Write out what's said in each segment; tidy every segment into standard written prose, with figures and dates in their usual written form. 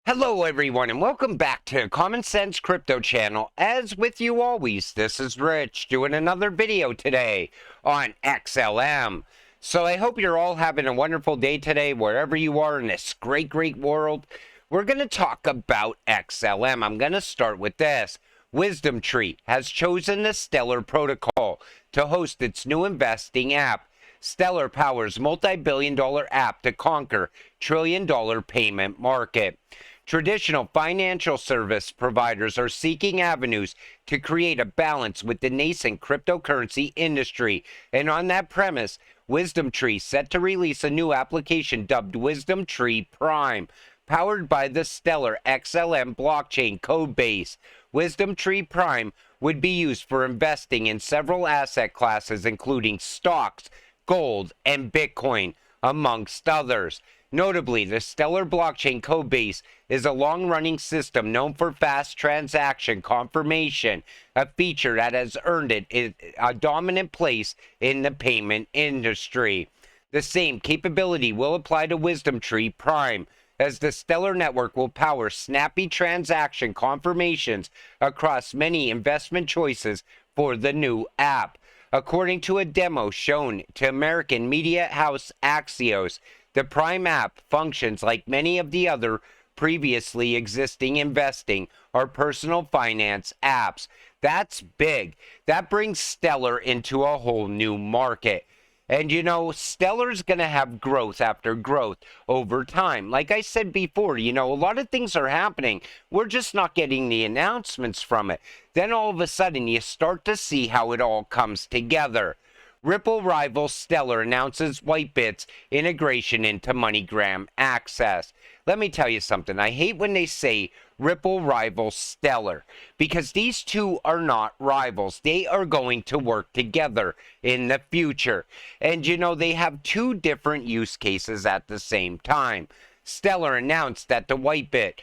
Hello everyone and welcome back to Common Sense Crypto Channel. As with you always, this is Rich doing another video today on XLM. So I hope you're all having a wonderful day today wherever you are in this great world. We're going to talk about XLM. I'm going to start with this. WisdomTree has chosen the Stellar protocol to host its new investing app. Stellar powers multi-billion-dollar app to conquer trillion-dollar payment market. Traditional financial service providers are seeking avenues to create a balance with the nascent cryptocurrency industry. And on that premise, WisdomTree set to release a new application dubbed WisdomTree Prime, powered by the Stellar XLM blockchain codebase. WisdomTree Prime would be used for investing in several asset classes, including stocks, gold, and Bitcoin, amongst others. Notably, the Stellar blockchain codebase is a long-running system known for fast transaction confirmation, a feature that has earned it a dominant place in the payment industry. The same capability will apply to WisdomTree Prime, as the Stellar Network will power snappy transaction confirmations across many investment choices for the new app. According to a demo shown to American media house Axios, the Prime app functions like many of the other previously existing investing or personal finance apps. That's big. That brings Stellar into a whole new market. And you know, Stellar's going to have growth after growth over time. Like I said before, you know, a lot of things are happening. We're just not getting the announcements from it. Then all of a sudden, you start to see how it all comes together. Ripple rival Stellar announces WhiteBIT's integration into MoneyGram access. Let me tell you something. I hate when they say Ripple rivals Stellar, because these two are not rivals. They are going to work together in the future. And you know, they have two different use cases at the same time. Stellar announced that the WhiteBIT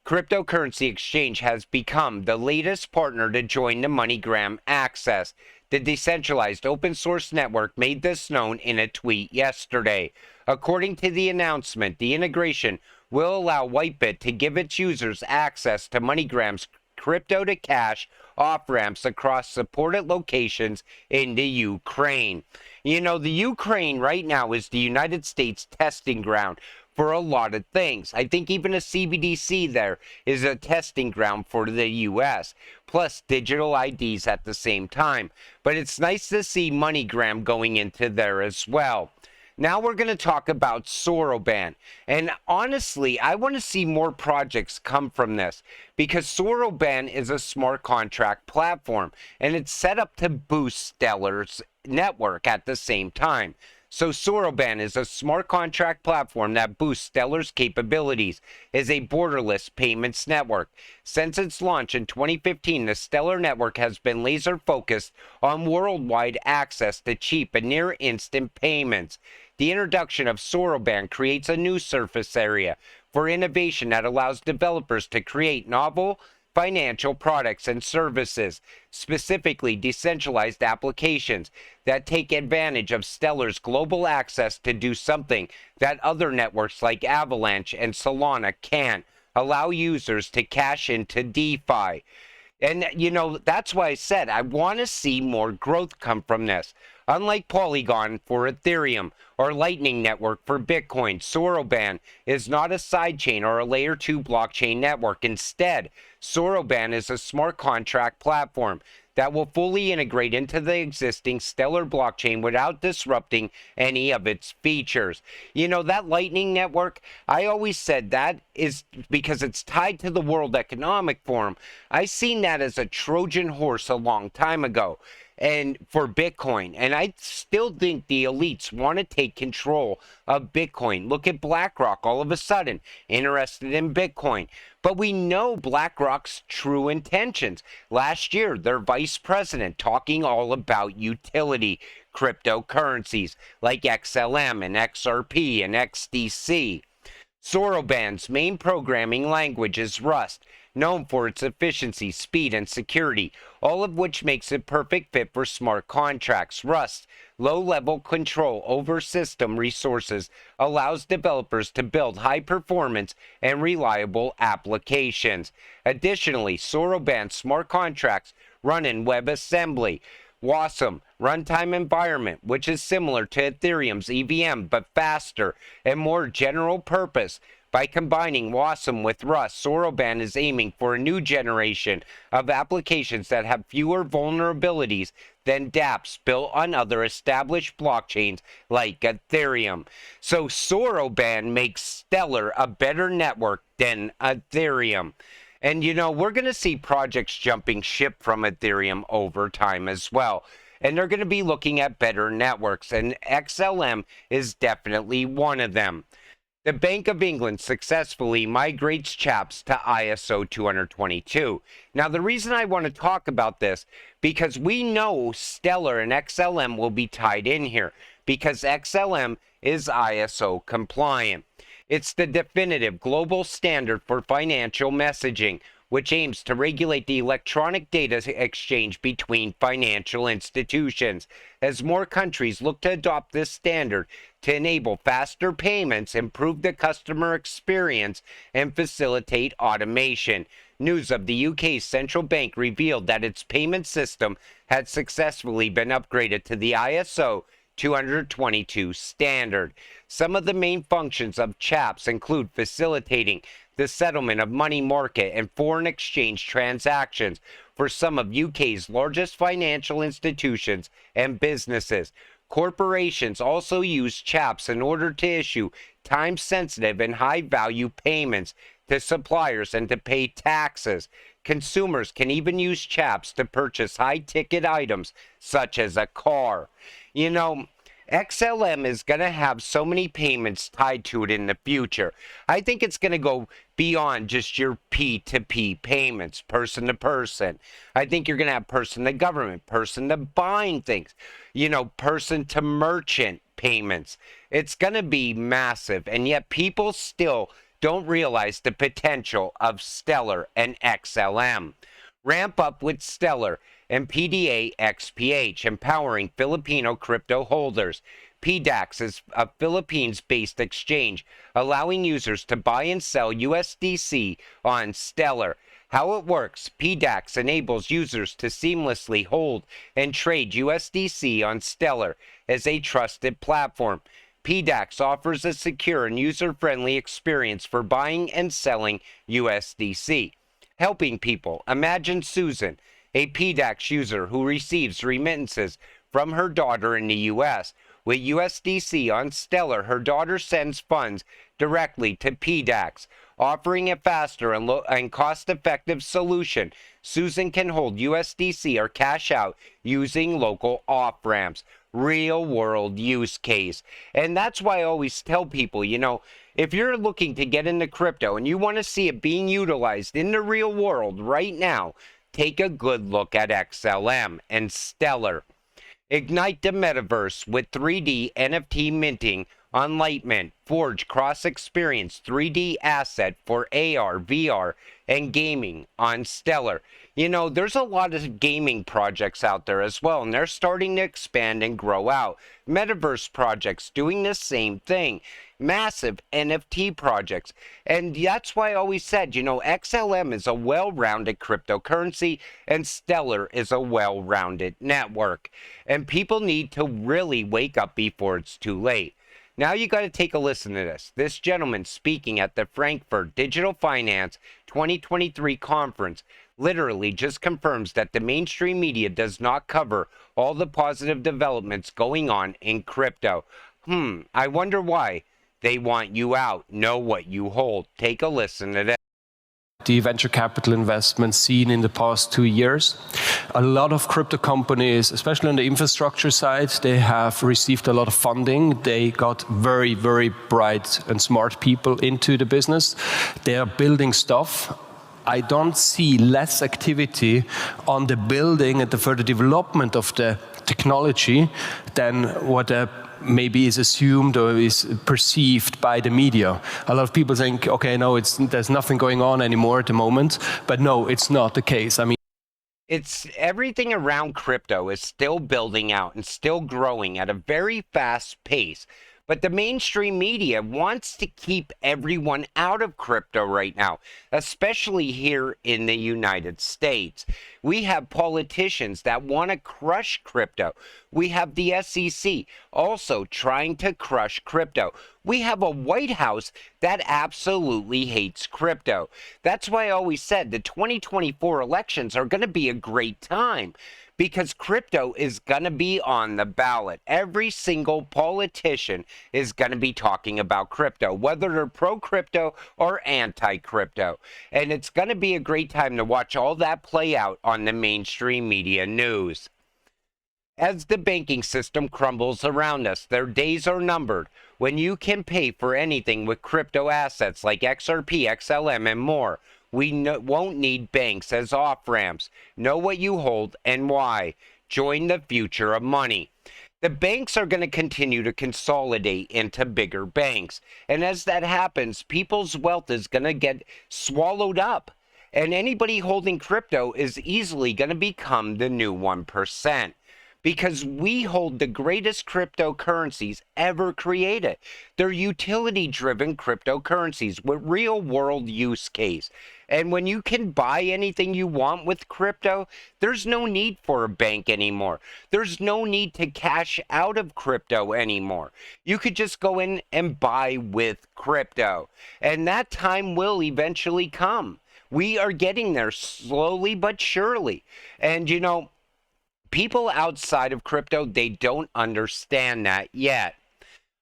cryptocurrency exchange has become the latest partner to join the MoneyGram access. The decentralized open source network made this known in a tweet yesterday. According to the announcement, the integration will allow WhiteBIT to give its users access to MoneyGram's crypto to cash off-ramps across supported locations in the Ukraine. You know, the Ukraine right now is the United States testing ground for a lot of things. I think even a CBDC there is a testing ground for the US, plus digital IDs at the same time. But it's nice to see MoneyGram going into there as well. Now we're going to talk about Soroban. And honestly, I want to see more projects come from this, because Soroban is a smart contract platform and it's set up to boost Stellar's network at the same time. So Soroban is a smart contract platform that boosts Stellar's capabilities as a borderless payments network. Since its launch in 2015, the Stellar Network has been laser focused on worldwide access to cheap and near instant payments. The introduction of Soroban creates a new surface area for innovation that allows developers to create novel financial products and services, specifically decentralized applications that take advantage of Stellar's global access to do something that other networks like Avalanche and Solana can't: allow users to cash into DeFi. And, you know, that's why I said I want to see more growth come from this. Unlike Polygon for Ethereum or Lightning Network for Bitcoin, Soroban is not a sidechain or a layer 2 blockchain network. Instead, Soroban is a smart contract platform that will fully integrate into the existing Stellar blockchain without disrupting any of its features. You know, that Lightning Network, I always said that is because it's tied to the World Economic Forum. I seen that as a Trojan horse a long time ago, and for Bitcoin. And I still think the elites want to take control of Bitcoin. Look at BlackRock, all of a sudden interested in Bitcoin. But we know BlackRock's true intentions. Last year, their vice president talking all about utility cryptocurrencies like XLM and XRP and XDC. Soroban's main programming language is Rust, known for its efficiency, speed, and security, all of which makes it perfect fit for smart contracts. Rust low-level control over system resources allows developers to build high-performance and reliable applications. Additionally, Soroban smart contracts run in WebAssembly. WASM runtime environment, which is similar to Ethereum's EVM but faster and more general purpose. By combining WASM with Rust, Soroban is aiming for a new generation of applications that have fewer vulnerabilities than dApps built on other established blockchains like Ethereum. So Soroban makes Stellar a better network than Ethereum. And you know, we're going to see projects jumping ship from Ethereum over time as well. And they're going to be looking at better networks, and XLM is definitely one of them. The Bank of England successfully migrates Chaps to ISO 222. Now, the reason I want to talk about this, because we know Stellar and XLM will be tied in here, because XLM is ISO compliant. It's the definitive global standard for financial messaging, which aims to regulate the electronic data exchange between financial institutions. As more countries look to adopt this standard to enable faster payments, improve the customer experience, and facilitate automation. News of the UK's central bank revealed that its payment system had successfully been upgraded to the ISO 222 standard. Some of the main functions of Chaps include facilitating the settlement of money market and foreign exchange transactions for some of UK's largest financial institutions and businesses. Corporations also use Chaps in order to issue time-sensitive and high-value payments to suppliers and to pay taxes. Consumers can even use Chaps to purchase high-ticket items such as a car. You know, XLM is going to have so many payments tied to it in the future. I think it's going to go beyond just your P2P payments, person to person. I think you're going to have person to government, person to buying things, you know, person to merchant payments. It's going to be massive, and yet people still don't realize the potential of Stellar and XLM. Ramp up with Stellar and PDAX, empowering Filipino crypto holders. PDAX is a Philippines-based exchange, allowing users to buy and sell USDC on Stellar. How it works: PDAX enables users to seamlessly hold and trade USDC on Stellar as a trusted platform. PDAX offers a secure and user-friendly experience for buying and selling USDC. Helping people. Imagine Susan, a PDAX user who receives remittances from her daughter in the U.S. With USDC on Stellar, her daughter sends funds directly to PDAX. Offering a faster and cost-effective solution, Susan can hold USDC or cash out using local off-ramps. Real-world use case. And that's why I always tell people, you know, if you're looking to get into crypto and you want to see it being utilized in the real world right now, take a good look at XLM and Stellar. Ignite the Metaverse with 3D NFT minting on Lightmint. Forge cross-experience 3D asset for AR, VR, and gaming on Stellar. You know, there's a lot of gaming projects out there as well, and they're starting to expand and grow out. Metaverse projects doing the same thing. Massive NFT projects. And that's why I always said, you know, XLM is a well-rounded cryptocurrency and Stellar is a well-rounded network. And people need to really wake up before it's too late. Now you got to take a listen to this. This gentleman speaking at the Frankfurt Digital Finance 2023 conference literally just confirms that the mainstream media does not cover all the positive developments going on in crypto. I wonder why. They want you out. Know what you hold. Take a listen to this. The venture capital investment seen in the past 2 years. A lot of crypto companies, especially on the infrastructure side, they have received a lot of funding. They got very, very bright and smart people into the business. They are building stuff. I don't see less activity on the building and the further development of the technology than what maybe is assumed or is perceived by the media. A lot of people think, okay, no, there's nothing going on anymore at the moment, but no, it's not the case. I mean, It's everything around crypto is still building out and still growing at a very fast pace. But the mainstream media wants to keep everyone out of crypto right now, especially here in the United States. We have politicians that want to crush crypto. We have the SEC also trying to crush crypto. We have a White House that absolutely hates crypto. That's why I always said the 2024 elections are going to be a great time, because crypto is going to be on the ballot. Every single politician is going to be talking about crypto, whether they're pro-crypto or anti-crypto. And it's going to be a great time to watch all that play out on the mainstream media news. As the banking system crumbles around us, their days are numbered when you can pay for anything with crypto assets like XRP, XLM, and more. We won't need banks as off-ramps. Know what you hold and why. Join the future of money. The banks are going to continue to consolidate into bigger banks. And as that happens, people's wealth is going to get swallowed up. And anybody holding crypto is easily going to become the new 1%. Because we hold the greatest cryptocurrencies ever created. They're utility-driven cryptocurrencies with real-world use case. And when you can buy anything you want with crypto, there's no need for a bank anymore. There's no need to cash out of crypto anymore. You could just go in and buy with crypto. And that time will eventually come. We are getting there slowly but surely. And you know, people outside of crypto, they don't understand that yet.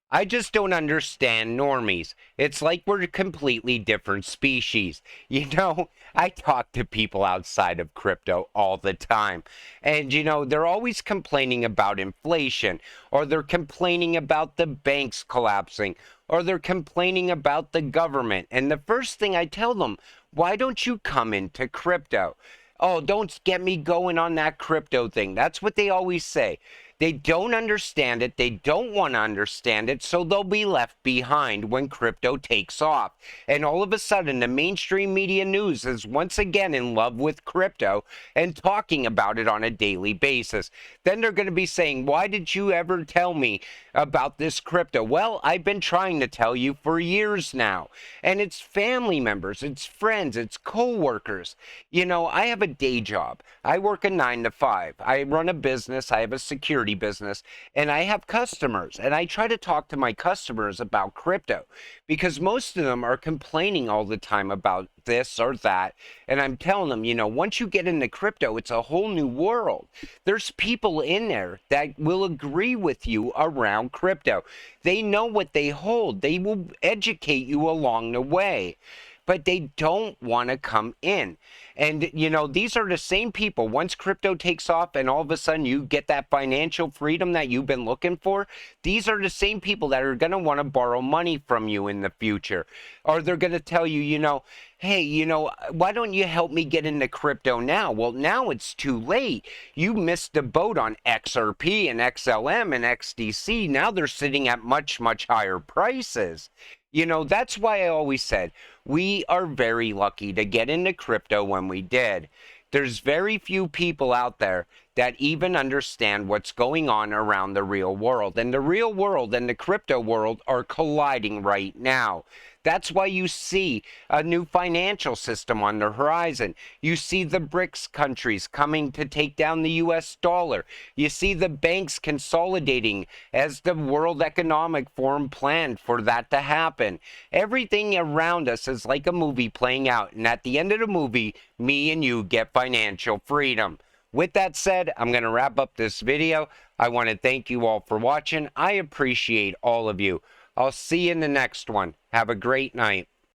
I just don't understand normies. It's like we're a completely different species. You know, I talk to people outside of crypto all the time. And, you know, they're always complaining about inflation, or they're complaining about the banks collapsing, or they're complaining about the government. And the first thing I tell them, why don't you come into crypto? Oh, don't get me going on that crypto thing. That's what they always say. They don't understand it. They don't want to understand it, so they'll be left behind when crypto takes off. And all of a sudden, the mainstream media news is once again in love with crypto and talking about it on a daily basis. Then they're going to be saying, why did you ever tell me about this crypto? Well, I've been trying to tell you for years now. And it's family members, it's friends, it's co-workers. You know, I have a day job. I work a 9 to 5. I run a business. I have a security business, and I have customers, and I try to talk to my customers about crypto, because most of them are complaining all the time about this or that. And I'm telling them, you know, once you get into crypto, it's a whole new world. There's people in there that will agree with you around crypto. They know what they hold. They will educate you along the way, but they don't want to come in. And, you know, these are the same people. Once crypto takes off and all of a sudden you get that financial freedom that you've been looking for, these are the same people that are going to want to borrow money from you in the future. Or they're going to tell you, you know, hey, you know, why don't you help me get into crypto now? Well, now it's too late. You missed the boat on XRP and XLM and XDC. Now they're sitting at much, much higher prices. You know, that's why I always said we are very lucky to get into crypto when we did. There's very few people out there that even understand what's going on around the real world. And the real world and the crypto world are colliding right now. That's why you see a new financial system on the horizon. You see the BRICS countries coming to take down the US dollar. You see the banks consolidating as the World Economic Forum planned for that to happen. Everything around us is like a movie playing out. And at the end of the movie, me and you get financial freedom. With that said, I'm going to wrap up this video. I want to thank you all for watching. I appreciate all of you. I'll see you in the next one. Have a great night.